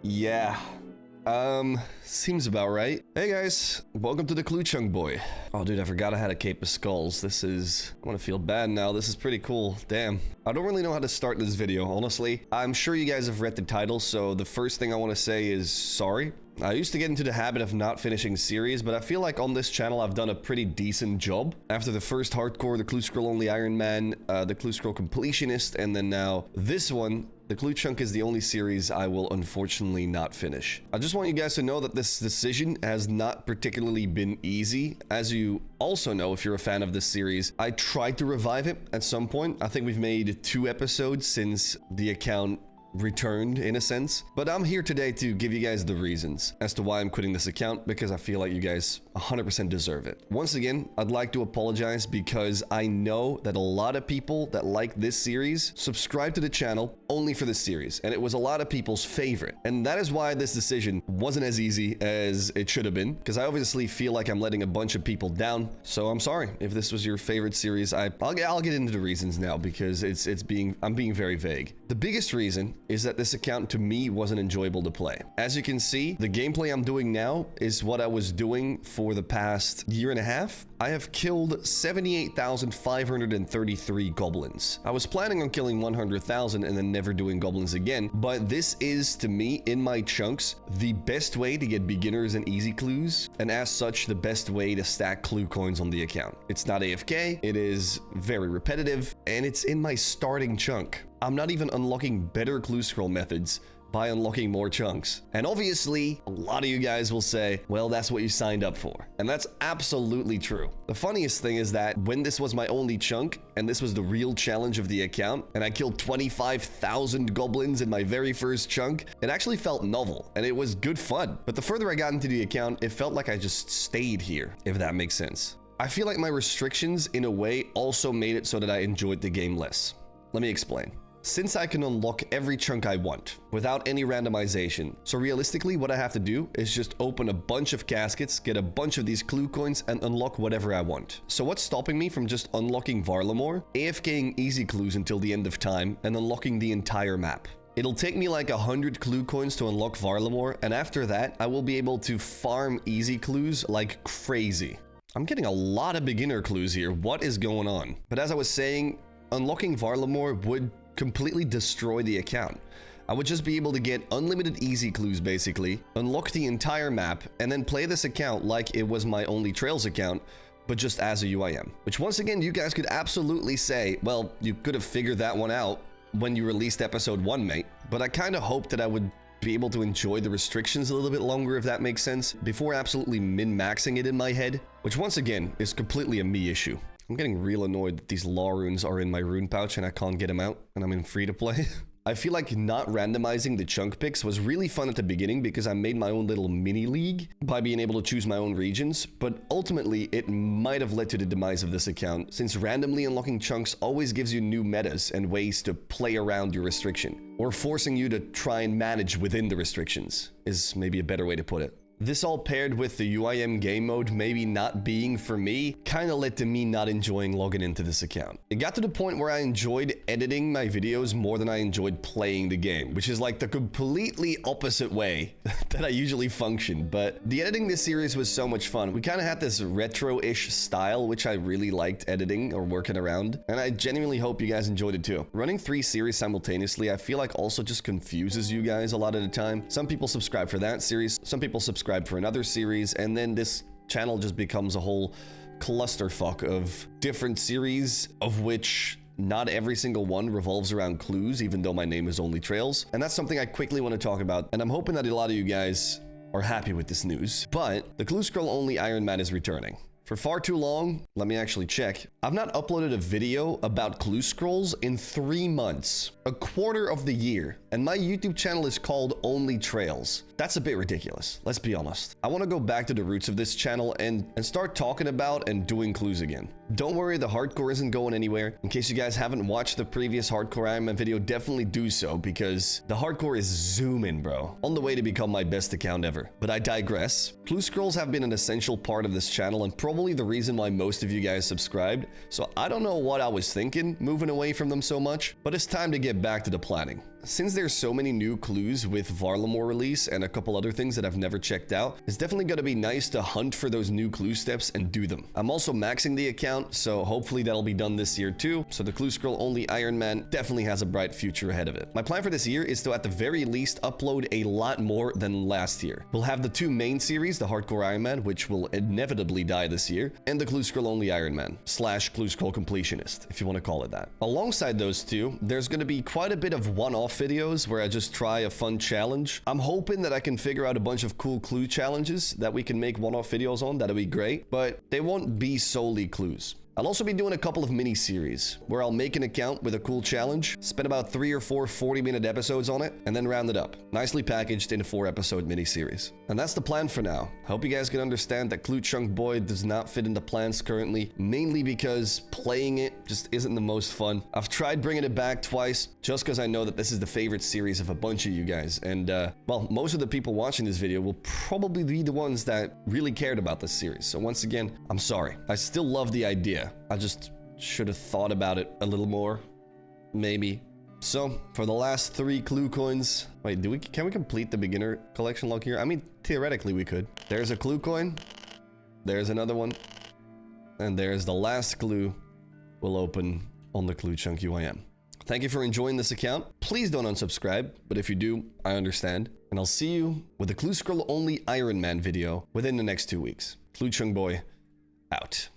Yeah. Seems about right. Hey guys, welcome to the Clue Chunk boy. Oh dude, I forgot I had a cape of skulls. I want to feel bad now. This is pretty cool. Damn. I don't really know how to start this video, honestly. I'm sure you guys have read the title, so the first thing I want to say is sorry. I used to get into the habit of not finishing series, but I feel like on this channel I've done a pretty decent job. After the first hardcore, the Clue Scroll Only Iron Man, the Clue Scroll Completionist, and then now this one, the Clue Chunk is the only series I will unfortunately not finish. I just want you guys to know that this decision has not particularly been easy. As you also know, if you're a fan of this series, I tried to revive it at some point. I think we've made 2 episodes since the account returned in a sense, but I'm here today to give you guys the reasons as to why I'm quitting this account, because I feel like you guys 100% deserve it. Once again, I'd like to apologize because I know that a lot of people that like this series subscribe to the channel only for this series, and it was a lot of people's favorite, and that is why this decision wasn't as easy as it should have been, because I obviously feel like I'm letting a bunch of people down. So I'm sorry if this was your favorite series. I'll get into the reasons now, because I'm being very vague. The biggest reason is that this account to me wasn't enjoyable to play. As you can see, the gameplay I'm doing now is what I was doing for the past year and a half. I have killed 78,533 goblins. I was planning on killing 100,000 and then never doing goblins again, but this is, to me, in my chunks, the best way to get beginners and easy clues, and as such, the best way to stack clue coins on the account. It's not AFK, it is very repetitive, and it's in my starting chunk. I'm not even unlocking better clue scroll methods by unlocking more chunks. And obviously, a lot of you guys will say, well, that's what you signed up for. And that's absolutely true. The funniest thing is that when this was my only chunk, and this was the real challenge of the account, and I killed 25,000 goblins in my very first chunk, it actually felt novel, and it was good fun. But the further I got into the account, it felt like I just stayed here, if that makes sense. I feel like my restrictions, in a way, also made it so that I enjoyed the game less. Let me explain. Since I can unlock every chunk I want without any randomization, so realistically what I have to do is just open a bunch of caskets, get a bunch of these clue coins, and unlock whatever I want. So what's stopping me from just unlocking Varlamore, AFKing easy clues until the end of time, and unlocking the entire map? It'll take me like 100 clue coins to unlock Varlamore, and after that I will be able to farm easy clues like crazy. I'm getting a lot of beginner clues here. What is going on? But as I was saying, unlocking Varlamore would completely destroy the account. I would just be able to get unlimited easy clues basically, unlock the entire map, and then play this account like it was my only Trails account, but just as a UIM. Which once again, you guys could absolutely say, well, you could have figured that one out when you released episode 1, mate. But I kind of hoped that I would be able to enjoy the restrictions a little bit longer, if that makes sense, before absolutely min-maxing it in my head, which once again is completely a me issue. I'm getting real annoyed that these law runes are in my rune pouch and I can't get them out and I'm in free to play. I feel like not randomizing the chunk picks was really fun at the beginning because I made my own little mini league by being able to choose my own regions, but ultimately it might have led to the demise of this account, since randomly unlocking chunks always gives you new metas and ways to play around your restriction, or forcing you to try and manage within the restrictions is maybe a better way to put it. This all paired with the UIM game mode maybe not being for me, kind of led to me not enjoying logging into this account. It got to the point where I enjoyed editing my videos more than I enjoyed playing the game, which is like the completely opposite way that I usually function. But the editing this series was so much fun. We kind of had this retro-ish style, which I really liked editing or working around, and I genuinely hope you guys enjoyed it too. Running 3 series simultaneously, I feel like also just confuses you guys a lot of the time. Some people subscribe for that series, some people subscribe for another series, and then this channel just becomes a whole clusterfuck of different series, of which not every single one revolves around clues, even though my name is only Trails. And that's something I quickly want to talk about, and I'm hoping that a lot of you guys are happy with this news. But the Clue Scroll Only Iron Man is returning. For far too long, let me actually check, I've not uploaded a video about clue scrolls in 3 months, a quarter of the year, and my YouTube channel is called Only Trails. That's a bit ridiculous, let's be honest. I want to go back to the roots of this channel and start talking about and doing clues again. Don't worry, the hardcore isn't going anywhere. In case you guys haven't watched the previous hardcore Iron Man video, definitely do so, because the hardcore is zooming, bro. On the way to become my best account ever. But I digress. Clue scrolls have been an essential part of this channel and probably the reason why most of you guys subscribed, so I don't know what I was thinking moving away from them so much, but it's time to get back to the planning. since there's so many new clues with Varlamore release and a couple other things that I've never checked out, it's definitely going to be nice to hunt for those new clue steps and do them. I'm also maxing the account, so hopefully that'll be done this year too. So the Clue Scroll only Iron Man definitely has a bright future ahead of it. My plan for this year is to at the very least upload a lot more than last year. We'll have the two main series, the Hardcore Iron Man, which will inevitably die this year, and the Clue Scroll only Iron Man / Clue Scroll completionist, if you want to call it that. Alongside those two, there's going to be quite a bit of one-off videos where I just try a fun challenge. I'm hoping that I can figure out a bunch of cool clue challenges that we can make one-off videos on. That'll be great, but they won't be solely clues. I'll also be doing a couple of mini-series where I'll make an account with a cool challenge, spend about 3 or 4 40-minute episodes on it, and then round it up, nicely packaged in a 4-episode mini-series. And that's the plan for now. Hope you guys can understand that Clue Chunk Boy does not fit into plans currently, mainly because playing it just isn't the most fun. I've tried bringing it back twice, just because I know that this is the favorite series of a bunch of you guys, and well, most of the people watching this video will probably be the ones that really cared about this series. So once again, I'm sorry. I still love the idea. I just should have thought about it a little more, maybe. So for the last 3 clue coins, wait, can we complete the beginner collection log here? I mean, theoretically we could. There's a clue coin, there's another one, and there's the last clue we'll open on the Clue Chunk UIM. Thank you for enjoying this account. Please don't unsubscribe, but if you do, I understand. And I'll see you with a Clue Scroll only Iron Man video within the next 2 weeks. Clue Chunk Boy out.